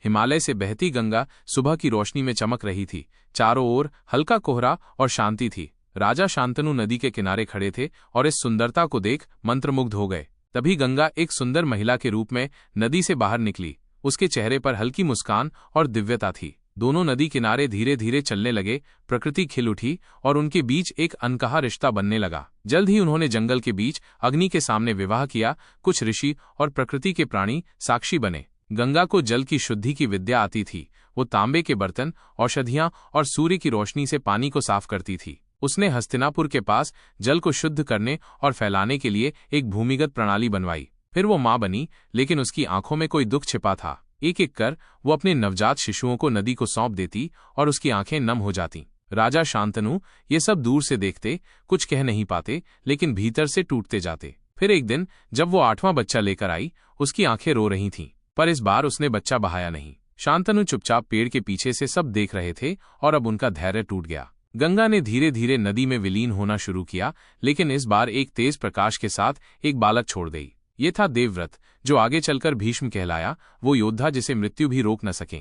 हिमालय से बहती गंगा सुबह की रोशनी में चमक रही थी। चारों ओर हल्का कोहरा और शांति थी। राजा शांतनु नदी के किनारे खड़े थे और इस सुंदरता को देख मंत्रमुग्ध हो गए। तभी गंगा एक सुंदर महिला के रूप में नदी से बाहर निकली। उसके चेहरे पर हल्की मुस्कान और दिव्यता थी। दोनों नदी किनारे धीरे धीरे चलने लगे। प्रकृति खिल उठी और उनके बीच एक अनकहा रिश्ता बनने लगा। जल्द ही उन्होंने जंगल के बीच अग्नि के सामने विवाह किया। कुछ ऋषि और प्रकृति के प्राणी साक्षी बने। गंगा को जल की शुद्धि की विद्या आती थी। वो तांबे के बर्तन, औषधियां और सूर्य की रोशनी से पानी को साफ करती थी। उसने हस्तिनापुर के पास जल को शुद्ध करने और फैलाने के लिए एक भूमिगत प्रणाली बनवाई। फिर वो मां बनी, लेकिन उसकी आंखों में कोई दुख छिपा था। एक एक कर वो अपने नवजात शिशुओं को नदी को सौंप देती और उसकी आंखें नम हो जातीं। राजा शांतनु ये सब दूर से देखते, कुछ कह नहीं पाते, लेकिन भीतर से टूटते जाते। फिर एक दिन जब वो 8वां बच्चा लेकर आई, उसकी आंखें रो रही थीं, पर इस बार उसने बच्चा बहाया नहीं। शांतनु चुपचाप पेड़ के पीछे से सब देख रहे थे और अब उनका धैर्य टूट गया। गंगा ने धीरे धीरे नदी में विलीन होना शुरू किया, लेकिन इस बार एक तेज प्रकाश के साथ एक बालक छोड़ गई। ये था देवव्रत, जो आगे चलकर भीष्म कहलाया, वो योद्धा जिसे मृत्यु भी रोक न सके।